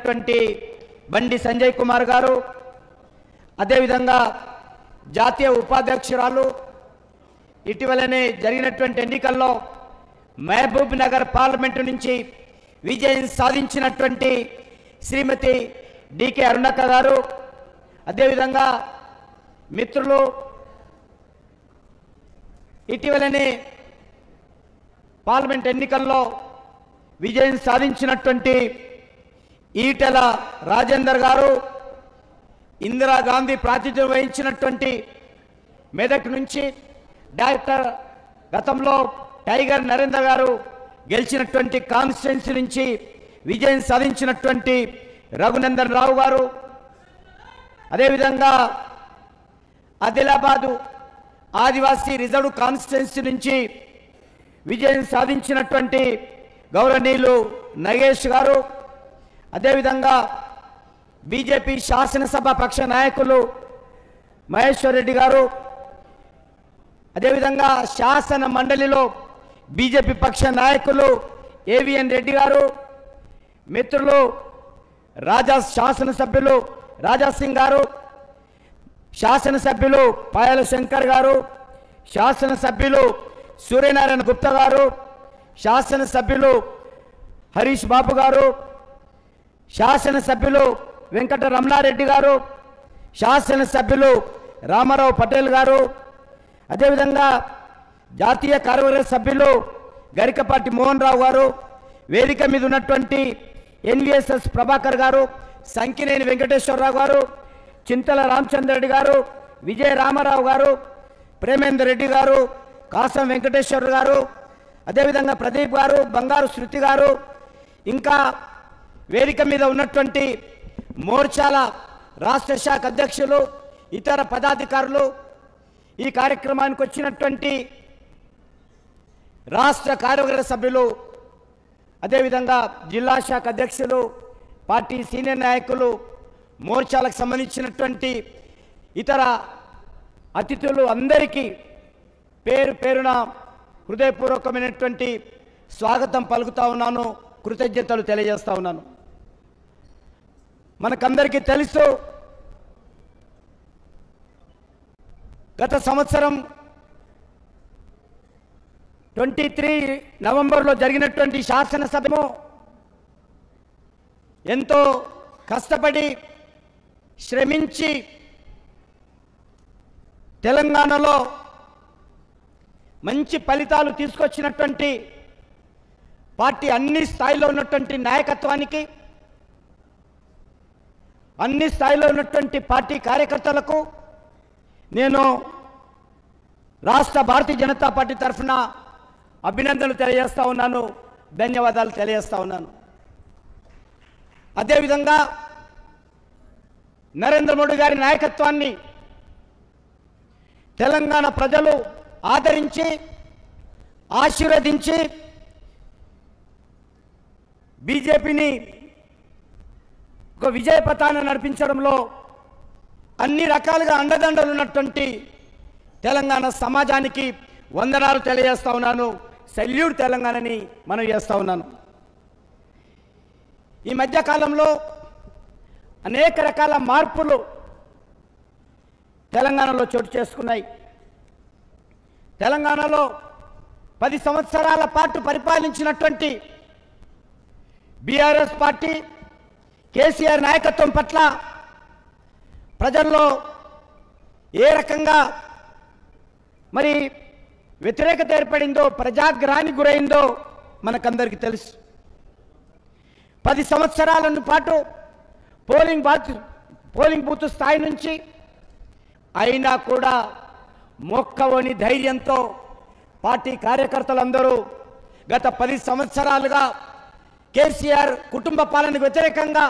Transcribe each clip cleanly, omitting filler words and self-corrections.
అయినటువంటి బండి సంజయ్ కుమార్ గారు, అదేవిధంగా జాతీయ ఉపాధ్యక్షురాలు, ఇటీవలనే జరిగినటువంటి ఎన్నికల్లో మహబూబ్ నగర్ పార్లమెంటు నుంచి విజయం సాధించినటువంటి శ్రీమతి డికే అరుణక్క గారు, అదేవిధంగా మిత్రులు ఇటీవలనే పార్లమెంట్ ఎన్నికల్లో విజయం సాధించినటువంటి ఈటెల రాజేందర్ గారు, ఇందిరాగాంధీ ప్రాతినిధ్యం వహించినటువంటి మెదక్ నుంచి డాక్టర్ గతంలో టైగర్ నరేంద్ర గారు గెలిచినటువంటి కాన్స్టిట్యున్సీ నుంచి విజయం సాధించినటువంటి రఘునందన్ రావు గారు, అదేవిధంగా ఆదిలాబాదు ఆదివాసీ రిజర్వ్ కాన్స్టిట్యున్సీ నుంచి విజయం సాధించినటువంటి గౌరవనీయులు నగేష్ గారు, అదేవిధంగా బీజేపీ శాసనసభ పక్ష నాయకులు మహేశ్వర్ రెడ్డి గారు, అదేవిధంగా శాసన మండలిలో బీజేపీ పక్ష నాయకులు ఏవిఎన్ రెడ్డి గారు, మిత్రులు శాసనసభ్యులు రాజాసింగ్ గారు, శాసనసభ్యులు పాయల శంకర్ గారు, శాసనసభ్యులు సూర్యనారాయణ గుప్తా గారు, శాసనసభ్యులు హరీష్ బాబు గారు, శాసనసభ్యులు వెంకట రమణారెడ్డి గారు, శాసనసభ్యులు రామారావు పటేల్ గారు, అదేవిధంగా జాతీయ కార్యవర్గ సభ్యులు గరికపాటి మోహన్ రావు గారు, వేదిక మీద ఉన్నటువంటి ఎన్విఎస్ఎస్ ప్రభాకర్ గారు, సంకినేని వెంకటేశ్వరరావు గారు, చింతల రామచంద్ర రెడ్డి గారు, విజయ రామారావు గారు, ప్రేమేందర్ రెడ్డి గారు, కాసం వెంకటేశ్వర గారు, అదేవిధంగా ప్రదీప్ గారు, బంగారు శృతి గారు, ఇంకా వేదిక మీద ఉన్నటువంటి మోర్చాల రాష్ట్ర శాఖ అధ్యక్షులు, ఇతర పదాధికారులు, ఈ కార్యక్రమానికి వచ్చినటువంటి రాష్ట్ర కార్యవర్గ సభ్యులు, అదేవిధంగా జిల్లా శాఖ అధ్యక్షులు, పార్టీ సీనియర్ నాయకులు, మోర్చాలకు సంబంధించినటువంటి ఇతర అతిథులు అందరికీ పేరు పేరున హృదయపూర్వకమైనటువంటి స్వాగతం పలుకుతా ఉన్నాను, కృతజ్ఞతలు తెలియజేస్తా ఉన్నాను. మనకందరికీ తెలుసు, గత సంవత్సరం 23 నవంబర్లో జరిగినటువంటి శాసనసభను ఎంతో కష్టపడి శ్రమించి తెలంగాణలో మంచి ఫలితాలు తీసుకొచ్చినటువంటి పార్టీ అన్ని స్థాయిలో ఉన్నటువంటి నాయకత్వానికి, అన్ని స్థాయిలో ఉన్నటువంటి పార్టీ కార్యకర్తలకు నేను రాష్ట్ర భారతీయ జనతా పార్టీ తరఫున అభినందనలు తెలియజేస్తా ఉన్నాను, ధన్యవాదాలు తెలియజేస్తా ఉన్నాను. అదేవిధంగా నరేంద్ర మోడీ గారి నాయకత్వాన్ని తెలంగాణ ప్రజలు ఆదరించి ఆశీర్వదించి బీజేపీని ఒక విజయ పథాన్ని నడిపించడంలో అన్ని రకాలుగా అండదండలు ఉన్నటువంటి తెలంగాణ సమాజానికి వందనాలు తెలియజేస్తా ఉన్నాను, సెల్యూట్ తెలంగాణని మనం చేస్తూ ఉన్నాను. ఈ మధ్యకాలంలో అనేక రకాల మార్పులు తెలంగాణలో చోటు చేసుకున్నాయి. తెలంగాణలో 10 సంవత్సరాల పాటు పరిపాలించినటువంటి బీఆర్ఎస్ పార్టీ కేసీఆర్ నాయకత్వం పట్ల ప్రజల్లో ఏ రకంగా మరి వ్యతిరేకత ఏర్పడిందో, ప్రజాగ్రహానికి గురైందో మనకందరికీ తెలుసు. 10 సంవత్సరాల పాటు పోలింగ్ బూత్ స్థాయి నుంచి అయినా కూడా మొక్కవని ధైర్యంతో పార్టీ కార్యకర్తలందరూ గత 10 సంవత్సరాలుగా కేసీఆర్ కుటుంబ పాలనకు వ్యతిరేకంగా,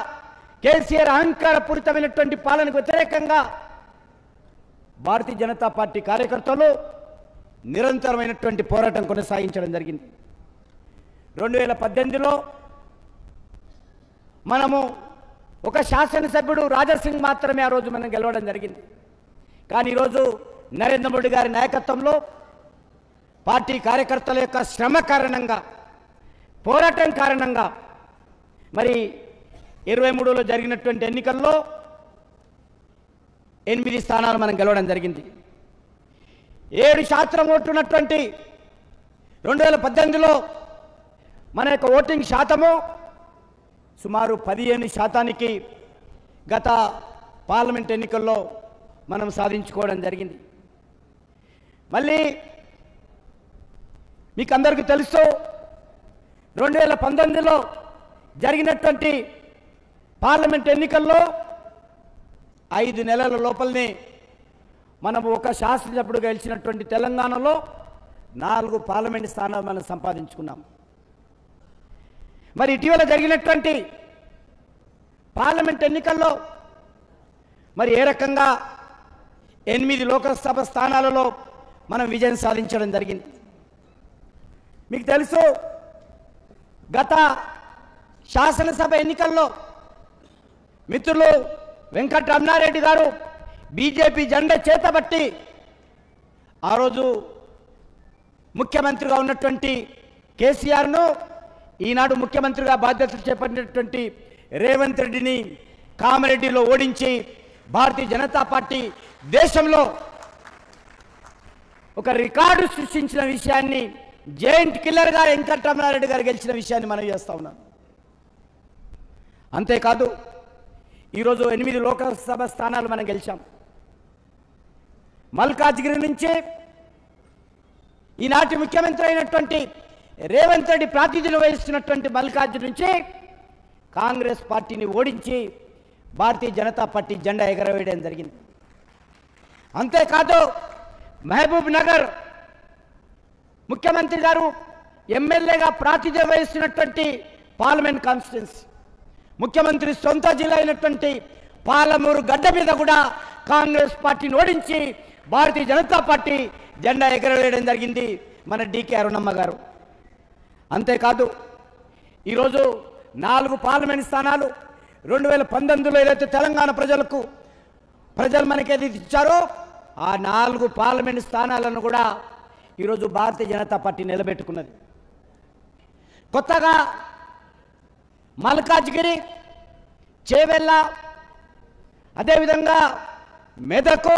కేసీఆర్ అహంకారపూరితమైనటువంటి పాలనకు వ్యతిరేకంగా భారతీయ జనతా పార్టీ కార్యకర్తలు నిరంతరమైనటువంటి పోరాటం కొనసాగించడం జరిగింది. 2018లో మనము ఒక శాసనసభ్యుడు రాజాసింగ్ మాత్రమే ఆ రోజు మనం గెలవడం జరిగింది. కానీ ఈరోజు నరేంద్ర మోడీ గారి నాయకత్వంలో పార్టీ కార్యకర్తల యొక్క శ్రమ కారణంగా, పోరాటం కారణంగా మరి 2023లో జరిగినటువంటి ఎన్నికల్లో 8 స్థానాలు మనం గెలవడం జరిగింది. 7% ఓట్లు ఉన్నటువంటి 2018లో మన యొక్క ఓటింగ్ శాతము సుమారు 15% గత పార్లమెంట్ ఎన్నికల్లో మనం సాధించుకోవడం జరిగింది. మళ్ళీ మీకు అందరికీ తెలుసు 2019లో జరిగినటువంటి పార్లమెంట్ ఎన్నికల్లో 5 నెలల లోపలనే మనం ఒక శాసనసభ్యుడు గెలిచినటువంటి తెలంగాణలో 4 పార్లమెంట్ స్థానాలు మనం సంపాదించుకున్నాం. మరి ఇటీవల జరిగినటువంటి పార్లమెంట్ ఎన్నికల్లో మరి ఏ రకంగా 8 లోకసభ స్థానాలలో మనం విజయం సాధించడం జరిగింది. మీకు తెలుసు గత శాసనసభ ఎన్నికల్లో మిత్రులు వెంకటరమణారెడ్డి గారు బీజేపీ జెండా చేతబట్టి ఆ రోజు ముఖ్యమంత్రిగా ఉన్నటువంటి కేసీఆర్ను ఈనాడు ముఖ్యమంత్రిగా బాధ్యతలు చేపట్టినటువంటి రేవంత్ రెడ్డిని కామారెడ్డిలో ఓడించి భారతీయ జనతా పార్టీ దేశంలో ఒక రికార్డు సృష్టించిన విషయాన్ని జైంట్ కిల్లర్గా వెంకటరమణారెడ్డి గారు గెలిచిన విషయాన్ని మనం చేస్తూ ఉన్నాం. అంతేకాదు ఈరోజు 8 లోకసభ స్థానాలు మనం గెలిచాం. మల్కాజ్గిరి నుంచి ఈనాటి ముఖ్యమంత్రి అయినటువంటి రేవంత్ రెడ్డి ప్రాతినిధ్యం వహిస్తున్నటువంటి మల్కాజ్గిరి నుంచి కాంగ్రెస్ పార్టీని ఓడించి భారతీయ జనతా పార్టీ జెండా ఎగరవేయడం జరిగింది. అంతేకాదు మహబూబ్ నగర్ ముఖ్యమంత్రి గారు ఎమ్మెల్యేగా ప్రాతినిధ్యం వహిస్తున్నటువంటి పార్లమెంట్ కాన్స్టిట్యున్సీ ముఖ్యమంత్రి సొంత జిల్లా అయినటువంటి పాలమూరు గడ్డ మీద కూడా కాంగ్రెస్ పార్టీని ఓడించి భారతీయ జనతా పార్టీ జెండా ఎగరవేయడం జరిగింది మన డీకే అరుణమ్మ గారు. అంతేకాదు ఈరోజు 4 పార్లమెంట్ స్థానాలు 2019లో ఏదైతే తెలంగాణ ప్రజలు మనకేది ఇచ్చారో ఆ 4 పార్లమెంట్ స్థానాలను కూడా ఈరోజు భారతీయ జనతా పార్టీ నిలబెట్టుకున్నది. కొత్తగా మల్కాజ్గిరి, చేవెళ్ళ, అదేవిధంగా మెదకు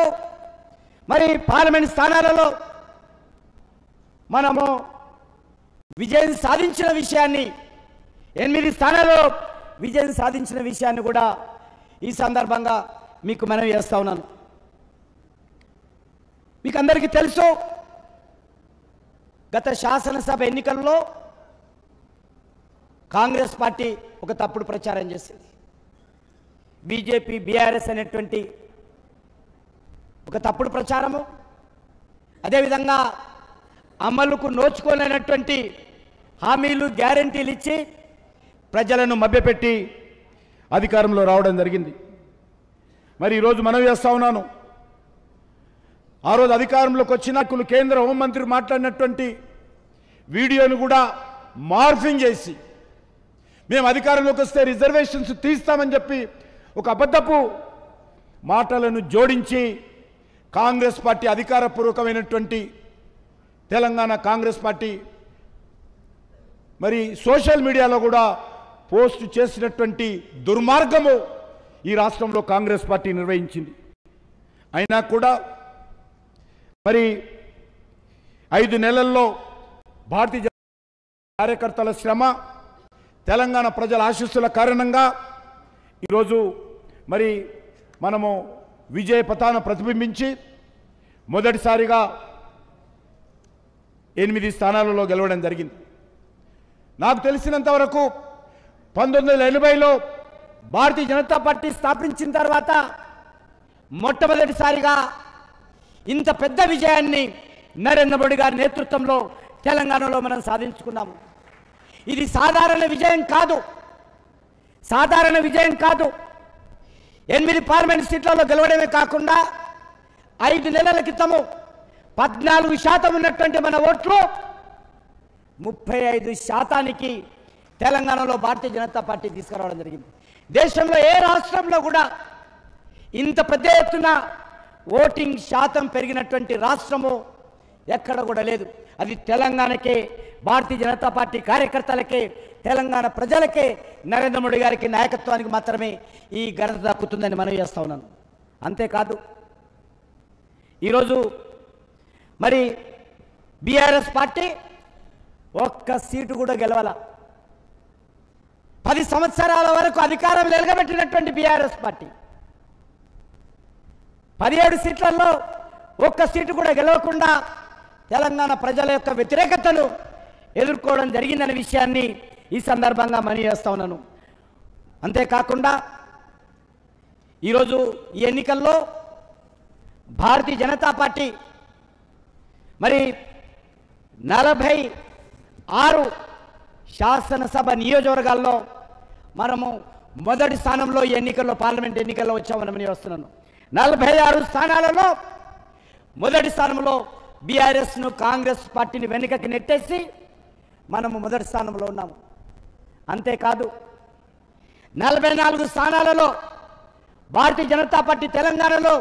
మరి పార్లమెంట్ స్థానాలలో మనము విజయం సాధించిన విషయాన్ని 8 స్థానాల్లో విజయం సాధించిన విషయాన్ని కూడా ఈ సందర్భంగా మీకు మనవి చేస్తా ఉన్నాను. మీకు అందరికీ తెలుసు గత శాసనసభ ఎన్నికల్లో కాంగ్రెస్ పార్టీ ఒక తప్పుడు ప్రచారం చేసింది. బీజేపీ బీఆర్ఎస్ అనేటువంటి ఒక తప్పుడు ప్రచారము, అదేవిధంగా అమలుకు నోచుకోలేనటువంటి హామీలు గ్యారెంటీలు ఇచ్చి ప్రజలను మభ్యపెట్టి అధికారంలో రావడం జరిగింది. మరి ఈరోజు మనవి చేస్తా ఉన్నాను, ఆ రోజు అధికారంలోకి వచ్చిన కేంద్ర హోంమంత్రి మాట్లాడినటువంటి వీడియోను కూడా మార్ఫింగ్ చేసి మేము అధికారంలోకి వస్తే రిజర్వేషన్స్ తీస్తామని చెప్పి ఒక అబద్ధపు మాటలను జోడించి కాంగ్రెస్ పార్టీ అధికారపూర్వకమైనటువంటి తెలంగాణ కాంగ్రెస్ పార్టీ మరి సోషల్ మీడియాలో కూడా పోస్ట్ చేసినటువంటి దుర్మార్గము ఈ రాష్ట్రంలో కాంగ్రెస్ పార్టీ నిర్వహించింది. అయినా కూడా మరి 5 నెలల్లో భారతీయ జనతా కార్యకర్తల శ్రమ, తెలంగాణ ప్రజల ఆశీస్సుల కారణంగా ఈరోజు మరి మనము విజయ పతాన ప్రతిబింబించి మొదటిసారిగా 8 స్థానాలలో గెలవడం జరిగింది. నాకు తెలిసినంత వరకు 1980లో భారతీయ జనతా పార్టీ స్థాపించిన తర్వాత మొట్టమొదటిసారిగా ఇంత పెద్ద విజయాన్ని నరేంద్ర మోడీ గారి నేతృత్వంలో తెలంగాణలో మనం సాధించుకున్నాము. ఇది సాధారణ విజయం కాదు, సాధారణ విజయం కాదు. 8 పార్లమెంట్ సీట్లలో గెలవడమే కాకుండా 5 నెలల క్రితము 14% ఉన్నటువంటి మన ఓట్లు 35% తెలంగాణలో భారతీయ జనతా పార్టీ తీసుకురావడం జరిగింది. దేశంలో ఏ రాష్ట్రంలో కూడా ఇంత పెద్ద ఎత్తున ఓటింగ్ శాతం పెరిగినటువంటి రాష్ట్రము ఎక్కడ కూడా లేదు. అది తెలంగాణకే, భారతీయ జనతా పార్టీ కార్యకర్తలకే, తెలంగాణ ప్రజలకే, నరేంద్ర మోడీ గారికి నాయకత్వానికి మాత్రమే ఈ ఘనత దక్కుతుందని మనం చేస్తా ఉన్నాను. అంతేకాదు ఈరోజు మరి బీఆర్ఎస్ పార్టీ ఒక్క సీటు కూడా గెలవాల. 10 సంవత్సరాల వరకు అధికారం వెలగబెట్టినటువంటి బీఆర్ఎస్ పార్టీ 17 సీట్లలో ఒక్క సీటు కూడా గెలవకుండా తెలంగాణ ప్రజల యొక్క వ్యతిరేకతను ఎదుర్కోవడం జరిగిందనే విషయాన్ని ఈ సందర్భంగా మనవి చేస్తా ఉన్నాను. అంతేకాకుండా ఈరోజు ఈ ఎన్నికల్లో భారతీయ జనతా పార్టీ మరి 46 శాసనసభ నియోజకవర్గాల్లో మనము మొదటి స్థానంలో ఈ ఎన్నికల్లో, పార్లమెంట్ ఎన్నికల్లో వచ్చామని వస్తున్నాను. 46 స్థానాలలో మొదటి స్థానంలో బీఆర్ఎస్ను, కాంగ్రెస్ పార్టీని వెనుకకి నెట్టేసి మనము మొదటి స్థానంలో ఉన్నాము. అంతేకాదు 44 స్థానాలలో భారతీయ జనతా పార్టీ తెలంగాణలో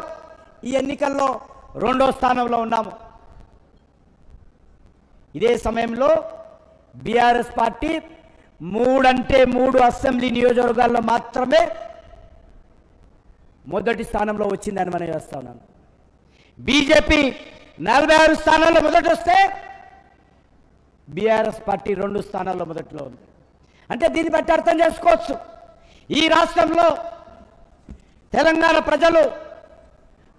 ఈ ఎన్నికల్లో 2వ స్థానంలో ఉన్నాము. ఇదే సమయంలో బీఆర్ఎస్ పార్టీ 3 అసెంబ్లీ నియోజకవర్గాల్లో మాత్రమే మొదటి స్థానంలో వచ్చిందని మనం చేస్తా ఉన్నాను. బీజేపీ 46 స్థానాల్లో మొదటి వస్తే బీఆర్ఎస్ పార్టీ 2 స్థానాల్లో మొదట్లో ఉంది. అంటే దీన్ని బట్టి అర్థం చేసుకోవచ్చు, ఈ రాష్ట్రంలో తెలంగాణ ప్రజలు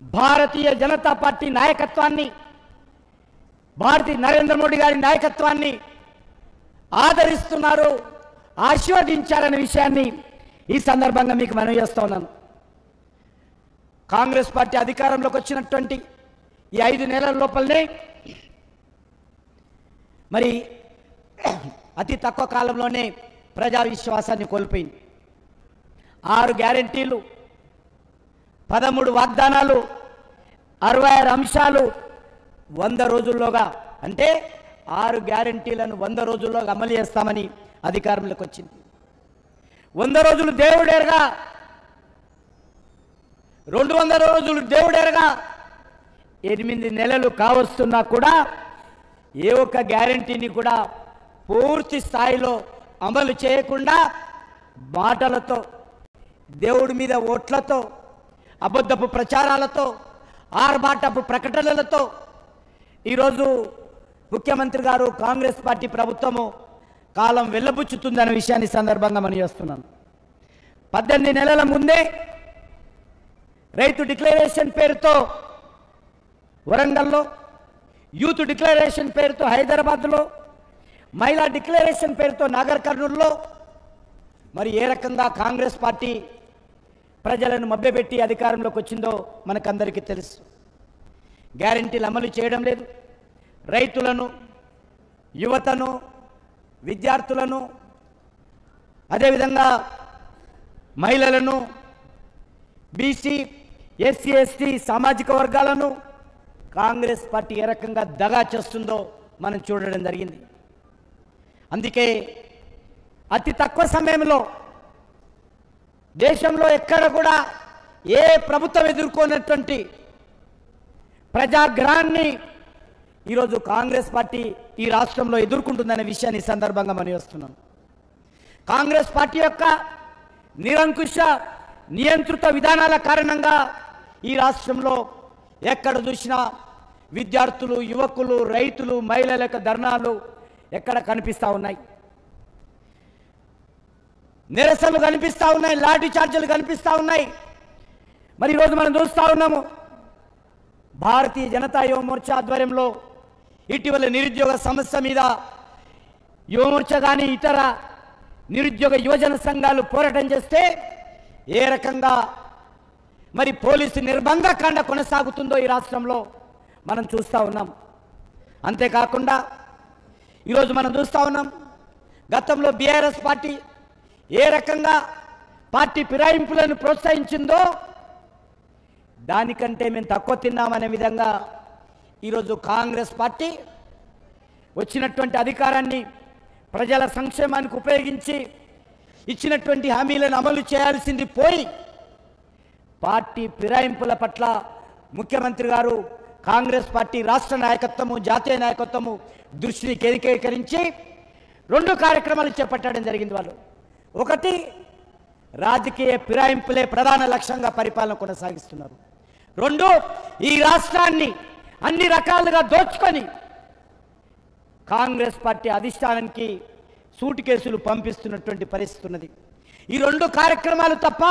భారతీయ జనతా పార్టీ నాయకత్వాన్ని, భారతీయ నరేంద్ర మోడీ గారి నాయకత్వాన్ని ఆదరిస్తున్నారు, ఆశీర్వదించారనే విషయాన్ని ఈ సందర్భంగా మీకు మనవి చేస్తా ఉన్నాను. కాంగ్రెస్ పార్టీ అధికారంలోకి వచ్చినటువంటి ఈ 5 నెలల లోపలనే మరి అతి తక్కువ కాలంలోనే ప్రజా విశ్వాసాన్ని కోల్పోయింది. 6 గ్యారెంటీలు, 13 వాగ్దానాలు, 66 అంశాలు 100 రోజుల్లోగా, అంటే 6 గ్యారెంటీలను 100 రోజుల్లోగా అమలు చేస్తామని అధికారంలోకి వచ్చింది. 100 రోజులు దేవుడేరగా, 200 రోజులు దేవుడేరగా 8 నెలలు కావస్తున్నా కూడా ఏ ఒక్క గ్యారెంటీని కూడా పూర్తి స్థాయిలో అమలు చేయకుండా మాటలతో, దేవుడి మీద ఓట్లతో, అబద్ధపు ప్రచారాలతో, ఆర్భాటపు ప్రకటనలతో ఈరోజు ముఖ్యమంత్రి గారు, కాంగ్రెస్ పార్టీ ప్రభుత్వము కాలం వెళ్ళబుచ్చుతుందనే విషయాన్ని సందర్భంగా మనం చేస్తున్నాను. 18 నెలల ముందే రైతు డిక్లరేషన్ పేరుతో వరంగల్లో, యూత్ డిక్లరేషన్ పేరుతో హైదరాబాద్లో, మహిళా డిక్లరేషన్ పేరుతో నాగర్ కర్నూల్లో మరి ఏ రకంగా కాంగ్రెస్ పార్టీ ప్రజలను మభ్యపెట్టి అధికారంలోకి వచ్చిందో మనకందరికీ తెలుసు. గ్యారెంటీలు అమలు చేయడం లేదు. రైతులను, యువతను, విద్యార్థులను, అదేవిధంగా మహిళలను, బీసీ, ఎస్సీ, ఎస్టీ సామాజిక వర్గాలను కాంగ్రెస్ పార్టీ ఏ రకంగా దగా చేస్తుందో మనం చూడడం జరిగింది. అందుకే అతి తక్కువ సమయంలో దేశంలో ఎక్కడ కూడా ఏ ప్రభుత్వం ఎదుర్కొన్నటువంటి ప్రజాగ్రహాన్ని ఈరోజు కాంగ్రెస్ పార్టీ ఈ రాష్ట్రంలో ఎదుర్కొంటుందనే విషయాన్ని ఈ సందర్భంగా మనం వస్తున్నాం. కాంగ్రెస్ పార్టీ యొక్క నిరంకుశ నియంత్రిత విధానాల కారణంగా ఈ రాష్ట్రంలో ఎక్కడ చూసినా విద్యార్థులు, యువకులు, రైతులు, మహిళల యొక్క ధర్నాలు ఎక్కడ కనిపిస్తూ ఉన్నాయి, నిరసనలు కనిపిస్తూ ఉన్నాయి, లాఠీ చార్జీలు కనిపిస్తూ ఉన్నాయి. మరి ఈరోజు మనం చూస్తూ ఉన్నాము, భారతీయ జనతా యువమోర్చా ఆధ్వర్యంలో ఇటీవల నిరుద్యోగ సమస్య మీద యువమోర్చా కానీ ఇతర నిరుద్యోగ యువజన సంఘాలు పోరాటం చేస్తే ఏ రకంగా మరి పోలీసు నిర్బంధకాండ కొనసాగుతుందో ఈ రాష్ట్రంలో మనం చూస్తూ ఉన్నాం. అంతేకాకుండా ఈరోజు మనం చూస్తూ ఉన్నాం, గతంలో బీఆర్ఎస్ పార్టీ ఏ రకంగా పార్టీ ఫిరాయింపులను ప్రోత్సహించిందో దానికంటే మేము తక్కువ తిన్నామనే విధంగా ఈరోజు కాంగ్రెస్ పార్టీ వచ్చినటువంటి అధికారాన్ని ప్రజల సంక్షేమానికి ఉపయోగించి ఇచ్చినటువంటి హామీలను అమలు చేయాల్సింది పోయి పార్టీ ఫిరాయింపుల పట్ల ముఖ్యమంత్రి గారు, కాంగ్రెస్ పార్టీ రాష్ట్ర నాయకత్వము జాతీయ నాయకత్వము దృష్టిని కేంద్రీకరించి 2 కార్యక్రమాలు చేపట్టడం జరిగింది. వాళ్ళు ఒకటి రాజకీయ ఫిరాయింపులే ప్రధాన లక్ష్యంగా పరిపాలన కొనసాగిస్తున్నారు. 2 ఈ రాష్ట్రాన్ని అన్ని రకాలుగా దోచుకొని కాంగ్రెస్ పార్టీ అధిష్టానానికి సూట్ కేసులు పంపిస్తున్నటువంటి పరిస్థితి ఉన్నది. ఈ 2 కార్యక్రమాలు తప్ప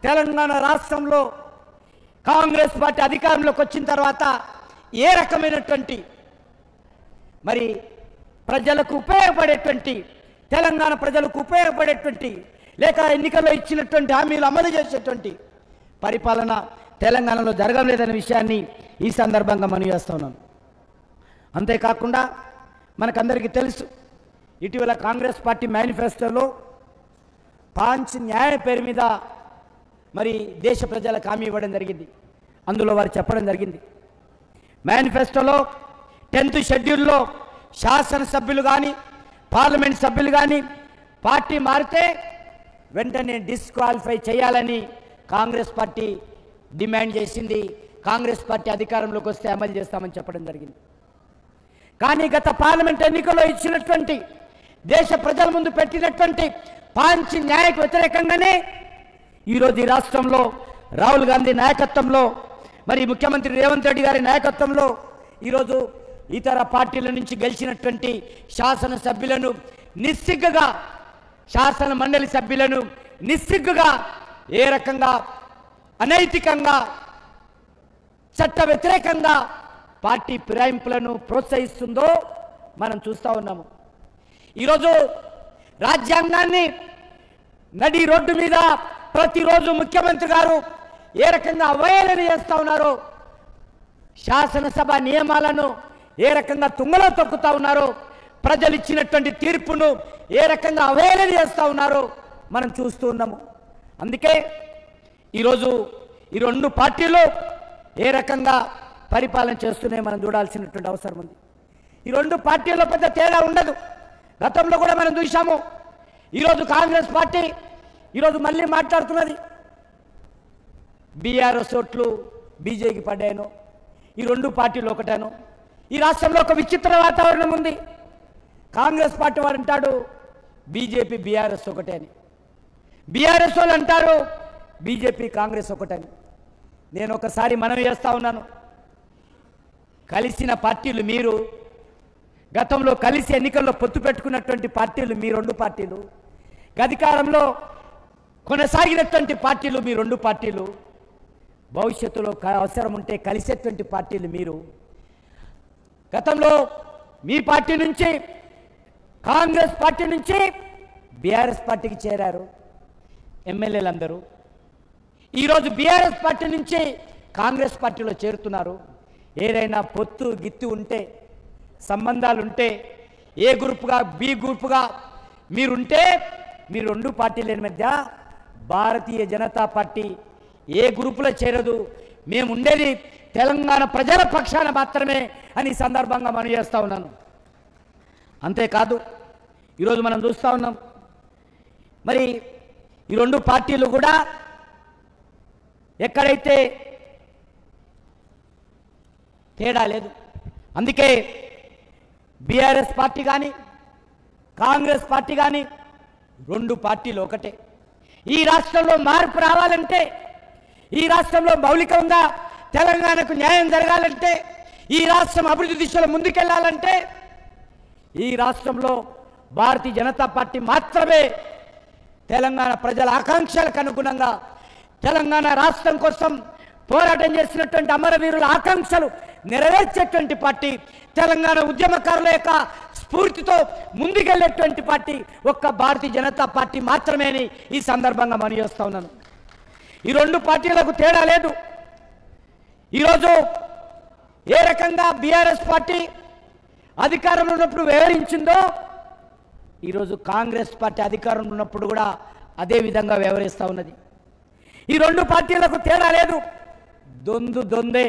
తెలంగాణ రాష్ట్రంలో కాంగ్రెస్ పార్టీ అధికారంలోకి వచ్చిన తర్వాత ఏ రకమైనటువంటి మరి ప్రజలకు ఉపయోగపడేటువంటి తెలంగాణ ప్రజలకు ఉపయోగపడేటువంటి లేక ఎన్నికల్లో ఇచ్చినటువంటి హామీలు అమలు చేసేటువంటి పరిపాలన తెలంగాణలో జరగలేదనే విషయాన్ని ఈ సందర్భంగా మనం చేస్తున్నాం. అంతేకాకుండా మనకందరికీ తెలుసు, ఇటీవల కాంగ్రెస్ పార్టీ మేనిఫెస్టోలో పాంచ్ న్యాయ పేరు మీద మరి దేశ ప్రజలకు హామీ ఇవ్వడం జరిగింది. అందులో వారు చెప్పడం జరిగింది, మేనిఫెస్టోలో 10th షెడ్యూల్లో శాసనసభ్యులు కానీ పార్లమెంట్ సభ్యులు కానీ పార్టీ మారితే వెంటనే డిస్క్వాలిఫై చేయాలని కాంగ్రెస్ పార్టీ డిమాండ్ చేసింది. కాంగ్రెస్ పార్టీ అధికారంలోకి వస్తే అమలు చేస్తామని చెప్పడం జరిగింది. కానీ గత పార్లమెంట్ ఎన్నికల్లో ఇచ్చినటువంటి దేశ ప్రజల ముందు పెట్టినటువంటి పాంచ్ న్యాయకు వ్యతిరేకంగానే ఈరోజు ఈ రాష్ట్రంలో రాహుల్ గాంధీ నాయకత్వంలో మరి ముఖ్యమంత్రి రేవంత్ రెడ్డి గారి నాయకత్వంలో ఈరోజు ఇతర పార్టీల నుంచి గెలిచినటువంటి శాసనసభ్యులను నిస్సిగ్గుగా శాసన మండలి సభ్యులను నిస్సిగ్గుగా ఏ రకంగా అనైతికంగా చట్ట వ్యతిరేకంగా పార్టీ ఫిరాయింపులను ప్రోత్సహిస్తుందో మనం చూస్తూ ఉన్నాము. ఈరోజు రాజ్యాంగాన్ని నడి రోడ్డు మీద ప్రతిరోజు ముఖ్యమంత్రి గారు ఏ రకంగా అవహేళన చేస్తూ ఉన్నారో, శాసనసభ నియమాలను ఏ రకంగా తుంగలో తొక్కుతూ ఉన్నారో, ప్రజలు ఇచ్చినటువంటి తీర్పును ఏ రకంగా అవహేళన చేస్తూ ఉన్నారో మనం చూస్తూ ఉన్నాము. అందుకే ఈరోజు ఈ 2 పార్టీలు ఏ రకంగా పరిపాలన చేస్తూనే మనం చూడాల్సినటువంటి అవసరం ఉంది. ఈ 2 పార్టీల్లో పెద్ద తేడా ఉండదు. గతంలో కూడా మనం చూసాము. ఈరోజు కాంగ్రెస్ పార్టీ ఈరోజు మళ్ళీ మాట్లాడుతున్నది, బీఆర్ఎస్ ఓట్లు బీజేపీకి పడ్డాను, ఈ 2 పార్టీలు ఒకటాను. ఈ రాష్ట్రంలో ఒక విచిత్ర వాతావరణం ఉంది. కాంగ్రెస్ పార్టీ వారు అంటాడు బీజేపీ బీఆర్ఎస్ ఒకటే అని, బీఆర్ఎస్ వాళ్ళు అంటారు బీజేపీ కాంగ్రెస్ ఒకటని. నేను ఒకసారి మనవి చేస్తూ ఉన్నాను, కలిసిన పార్టీలు మీరు, గతంలో కలిసి ఎన్నికల్లో పొత్తు పెట్టుకున్నటువంటి పార్టీలు మీ 2 పార్టీలు, అధికారంలో కొనసాగినటువంటి పార్టీలు మీ 2 పార్టీలు, భవిష్యత్తులో అవసరం ఉంటే కలిసేటువంటి పార్టీలు మీరు. గతంలో మీ పార్టీ నుంచి కాంగ్రెస్ పార్టీ నుంచి బీఆర్ఎస్ పార్టీకి చేరారు ఎమ్మెల్యేలందరూ. ఈరోజు బీఆర్ఎస్ పార్టీ నుంచి కాంగ్రెస్ పార్టీలో చేరుతున్నారు. ఏదైనా పొత్తు గిత్తు ఉంటే, సంబంధాలు ఉంటే, ఏ గ్రూపుగా బి గ్రూపుగా మీరుంటే మీ 2 పార్టీల మధ్య భారతీయ జనతా పార్టీ ఏ గ్రూపులో చేరదు. మేము ఉండేది తెలంగాణ ప్రజల పక్షాన మాత్రమే అని సందర్భంగా మనం చేస్తూ ఉన్నాను. అంతేకాదు ఈరోజు మనం చూస్తూ ఉన్నాం, మరి ఈ 2 పార్టీలు కూడా ఎక్కడైతే తేడా లేదు. అందుకే బీఆర్ఎస్ పార్టీ కానీ కాంగ్రెస్ పార్టీ కానీ 2 పార్టీలు ఒకటే. ఈ రాష్ట్రంలో మార్పు రావాలంటే, ఈ రాష్ట్రంలో మౌలికంగా తెలంగాణకు న్యాయం జరగాలంటే, ఈ రాష్ట్రం అభివృద్ధి దిశలో ముందుకెళ్లాలంటే ఈ రాష్ట్రంలో భారతీయ జనతా పార్టీ మాత్రమే తెలంగాణ ప్రజల ఆకాంక్షలకు అనుగుణంగా తెలంగాణ రాష్ట్రం కోసం పోరాటం చేసినటువంటి అమరవీరుల ఆకాంక్షలు నెరవేర్చేటువంటి పార్టీ, తెలంగాణ ఉద్యమకారుల యొక్క స్ఫూర్తితో ముందుకెళ్లేటువంటి పార్టీ ఒక్క భారతీయ జనతా పార్టీ మాత్రమే అని ఈ సందర్భంగా మనం చేస్తూ ఉన్నాను. ఈ 2 పార్టీలకు తేడా లేదు. ఈరోజు ఏ రకంగా బీఆర్ఎస్ పార్టీ అధికారంలో ఉన్నప్పుడు వ్యవహరించిందో ఈరోజు కాంగ్రెస్ పార్టీ అధికారంలో ఉన్నప్పుడు కూడా అదే విధంగా వ్యవహరిస్తూ ఉన్నది. ఈ 2 పార్టీలకు తేడా లేదు, దొందే.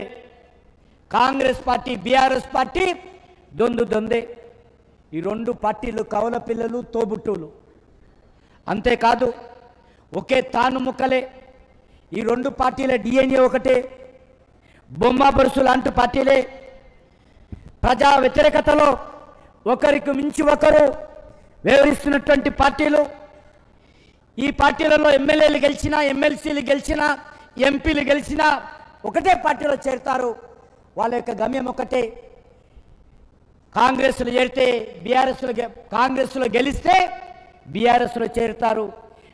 కాంగ్రెస్ పార్టీ బీఆర్ఎస్ పార్టీ దొందే. ఈ 2 పార్టీలు కవల పిల్లలు, తోబుట్టువులు. అంతేకాదు ఒకే తాను ముక్కలే. ఈ 2 పార్టీల డిఎన్ఏ ఒకటే, బొమ్మ బొరుసు లాంటి పార్టీలే, ప్రజా వ్యతిరేకతలో ఒకరికి మించి ఒకరు వ్యవహరిస్తున్నటువంటి పార్టీలు. ఈ పార్టీలలో ఎమ్మెల్యేలు గెలిచినా, ఎమ్మెల్సీలు గెలిచినా, ఎంపీలు గెలిచినా ఒకటే పార్టీలో చేరుతారు. వాళ్ళ యొక్క గమ్యం ఒకటే. కాంగ్రెస్లో చేరితే కాంగ్రెస్లో గెలిస్తే బీఆర్ఎస్లో చేరుతారు,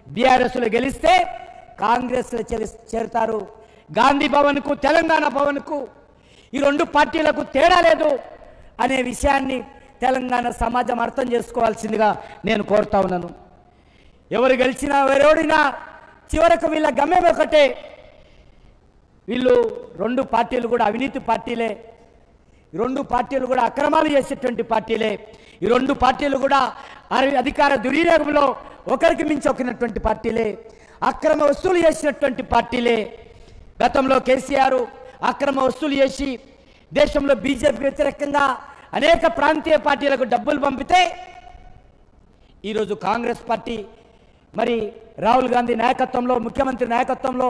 బీఆర్ఎస్లో గెలిస్తే కాంగ్రెస్లో చేరుతారు. గాంధీ భవన్కు తెలంగాణ భవన్కు ఈ రెండు పార్టీలకు తేడా లేదు అనే విషయాన్ని తెలంగాణ సమాజం అర్థం చేసుకోవాల్సిందిగా నేను కోరుతా ఉన్నాను. ఎవరు గెలిచినా ఎవరోడినా చివరకు వీళ్ళ గమ్యం ఒకటే. వీళ్ళు రెండు పార్టీలు కూడా అవినీతి పార్టీలే, ఈ రెండు పార్టీలు కూడా అక్రమాలు చేసేటువంటి పార్టీలే, ఈ రెండు పార్టీలు కూడా అధికార దుర్వినియోగంలో ఒకరికి మించి ఒకరినటువంటి పార్టీలే, అక్రమ వసూలు చేసినటువంటి పార్టీలే. గతంలో కేసీఆర్ అక్రమ వసూలు చేసి దేశంలో బీజేపీ వ్యతిరేకంగా అనేక ప్రాంతీయ పార్టీలకు డబ్బులు పంపితే ఈరోజు కాంగ్రెస్ పార్టీ మరి రాహుల్ గాంధీ నాయకత్వంలో, ముఖ్యమంత్రి నాయకత్వంలో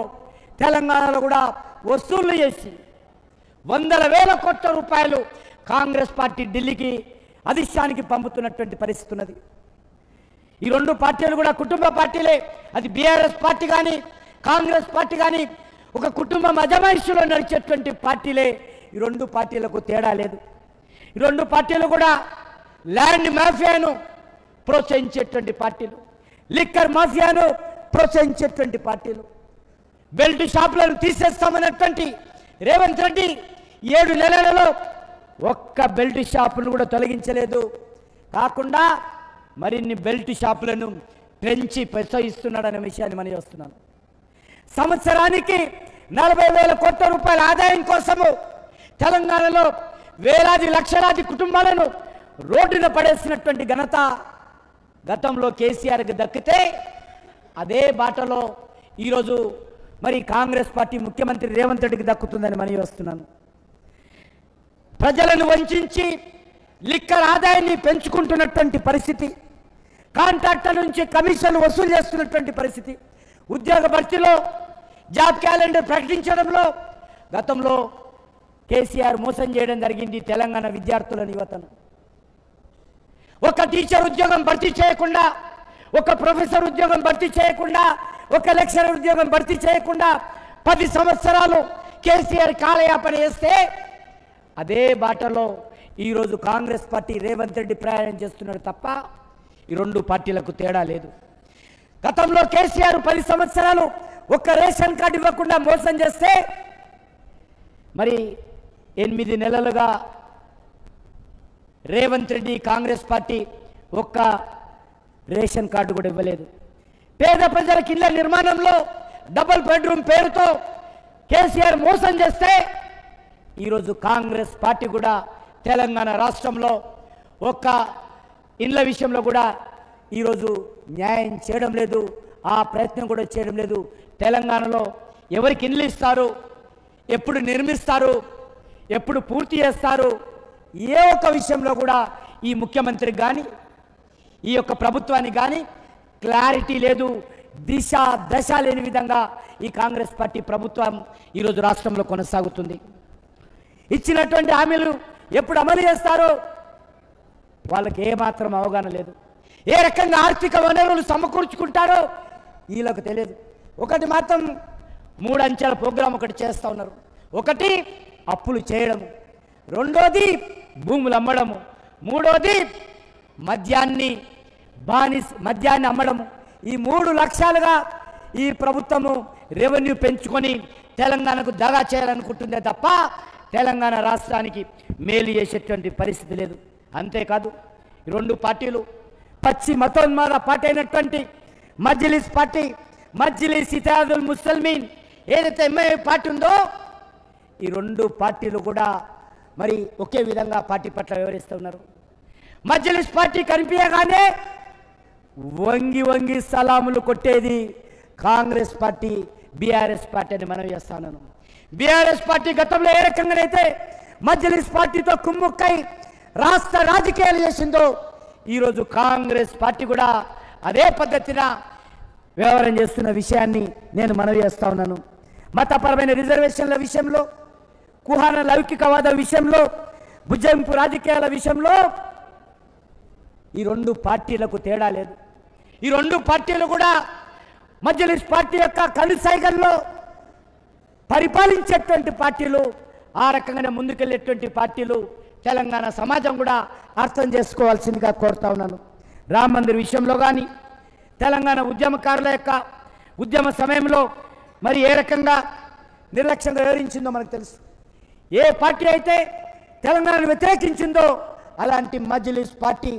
తెలంగాణలో కూడా వసూళ్లు చేసి వందల వేల కోట్ల రూపాయలు కాంగ్రెస్ పార్టీ ఢిల్లీకి అధిష్టానికి పంపుతున్నటువంటి పరిస్థితి ఉన్నది. ఈ రెండు పార్టీలు కూడా కుటుంబ పార్టీలే. అది బీఆర్ఎస్ పార్టీ కానీ కాంగ్రెస్ పార్టీ కానీ ఒక కుటుంబం అజమాయిషిలో నడిచేటువంటి పార్టీలే. ఈ రెండు పార్టీలకు తేడా లేదు. ఈ రెండు పార్టీలు కూడా ల్యాండ్ మాఫియాను ప్రోత్సహించేటువంటి పార్టీలు, లిక్కర్ మాఫియాను ప్రోత్సహించేటువంటి పార్టీలు. బెల్ట్ షాపులను తీసేస్తామన్నటువంటి రేవంత్ రెడ్డి 7 నెలలలో ఒక్క బెల్ట్ షాపును కూడా తొలగించలేదు. కాకుండా మరిన్ని బెల్ట్ షాపులను పెంచి ప్రోత్సహిస్తున్నాడనే విషయాన్ని మనం చూస్తున్నాను. సంవత్సరానికి 40,000 కోట్ల రూపాయల ఆదాయం కోసము తెలంగాణలో వేలాది లక్షలాది కుటుంబాలను రోడ్డున పడేసినటువంటి ఘనత గతంలో కేసీఆర్కి దక్కితే అదే బాటలో ఈరోజు మరి కాంగ్రెస్ పార్టీ ముఖ్యమంత్రి రేవంత్ రెడ్డికి దక్కుతుందని మనం వస్తున్నాను. ప్రజలను వంచి లిక్కర్ ఆదాయాన్ని పెంచుకుంటున్నటువంటి పరిస్థితి, కాంట్రాక్టర్ నుంచి కమిషన్లు వసూలు చేస్తున్నటువంటి పరిస్థితి, ఉద్యోగ భర్తీలో జాబ్ క్యాలెండర్ ప్రకటించడంలో గతంలో కేసీఆర్ మోసం చేయడం జరిగింది తెలంగాణ విద్యార్థులను, యువతను. ఒక టీచర్ ఉద్యోగం భర్తీ చేయకుండా, ఒక ప్రొఫెసర్ ఉద్యోగం భర్తీ చేయకుండా, ఒక లెక్చరర్ ఉద్యోగం భర్తీ చేయకుండా 10 సంవత్సరాలు కేసీఆర్ కాలయాపన చేస్తే అదే బాటలో ఈరోజు కాంగ్రెస్ పార్టీ రేవంత్ రెడ్డి ప్రయాణం చేస్తున్నాడు తప్ప ఈ రెండు పార్టీలకు తేడా లేదు. గతంలో కేసీఆర్ 10 సంవత్సరాలు ఒక్క రేషన్ కార్డు ఇవ్వకుండా మోసం చేస్తే మరి 8 నెలలుగా రేవంత్ రెడ్డి కాంగ్రెస్ పార్టీ ఒక్క రేషన్ కార్డు కూడా ఇవ్వలేదు. పేద ప్రజలకు ఇళ్ల నిర్మాణంలో డబుల్ బెడ్రూమ్ పేరుతో కేసీఆర్ మోసం చేస్తే ఈరోజు కాంగ్రెస్ పార్టీ కూడా తెలంగాణ రాష్ట్రంలో ఒక్క ఇళ్ల విషయంలో కూడా ఈరోజు న్యాయం చేయడం లేదు, ఆ ప్రయత్నం కూడా చేయడం లేదు. తెలంగాణలో ఎవరికి ఇళ్ళు ఇస్తారు, ఎప్పుడు నిర్మిస్తారు, ఎప్పుడు పూర్తి చేస్తారు, ఏ ఒక్క విషయంలో కూడా ఈ ముఖ్యమంత్రికి కానీ ఈ యొక్క ప్రభుత్వానికి కానీ క్లారిటీ లేదు. దిశ దశ లేని విధంగా ఈ కాంగ్రెస్ పార్టీ ప్రభుత్వం ఈరోజు రాష్ట్రంలో కొనసాగుతుంది. ఇచ్చినటువంటి హామీలు ఎప్పుడు అమలు చేస్తారో వాళ్ళకి ఏమాత్రం అవగాహన లేదు. ఏ రకంగా ఆర్థిక వనరులు సమకూర్చుకుంటారో వీళ్ళకు తెలియదు. ఒకటి మాత్రం 3 అంచెల ప్రోగ్రాం ఒకటి చేస్తూ ఉన్నారు. ఒకటి అప్పులు చేయడము, రెండోది భూములు అమ్మడము, మూడోది మద్యాన్ని అమ్మడము. ఈ 3 లక్ష్యాలుగా ఈ ప్రభుత్వము రెవెన్యూ పెంచుకొని తెలంగాణకు దగా చేయాలనుకుంటుందే తప్ప తెలంగాణ రాష్ట్రానికి మేలు చేసేటువంటి పరిస్థితి లేదు. అంతేకాదు ఈ రెండు పార్టీలు పచ్చి మతోన్మాద పార్టీ అయినటువంటి మజ్లిస్ పార్టీ, మజ్లిస్ ఇత్తిహాదుల్ ముస్లిమీన్ ఏదైతే ఎంఐఎం పార్టీ ఉందో ఈ రెండు పార్టీలు కూడా మరి ఒకే విధంగా పార్టీ పట్ల వ్యవహరిస్తున్నారు. మజ్లిస్ పార్టీ కనిపించగానే వంగి వంగి సలాములు కొట్టేది కాంగ్రెస్ పార్టీ, బీఆర్ఎస్ పార్టీ అని మనం చేస్తాను. బీఆర్ఎస్ పార్టీ గతంలో ఏ రకంగానైతే మజ్లిస్ పార్టీతో కుమ్ముక్కై రాష్ట్ర రాజకీయాలు చేసిందో ఈరోజు కాంగ్రెస్ పార్టీ కూడా అదే పద్ధతిన వ్యవహారం చేస్తున్న విషయాన్ని నేను మనవి చేస్తా ఉన్నాను. మతపరమైన రిజర్వేషన్ల విషయంలో కుహాన లౌకికవాద విషయంలో, భుజంపు రాజకీయాల విషయంలో ఈ రెండు పార్టీలకు తేడా లేదు. ఈ రెండు పార్టీలు కూడా మజ్లిస్ పార్టీ యొక్క కనుసైగల్లో పరిపాలించేటువంటి పార్టీలు, ఆ రకంగానే ముందుకెళ్ళేటువంటి పార్టీలు తెలంగాణ సమాజం కూడా అర్థం చేసుకోవాల్సిందిగా కోరుతా ఉన్నాను. రామ మందిర్ విషయంలో కానీ, తెలంగాణ ఉద్యమకారుల యొక్క ఉద్యమ సమయంలో మరి ఏ రకంగా నిర్లక్ష్యంగా వ్యవహరించిందో మనకు తెలుసు. ఏ పార్టీ అయితే తెలంగాణను వ్యతిరేకించిందో అలాంటి మజ్లిస్ పార్టీ,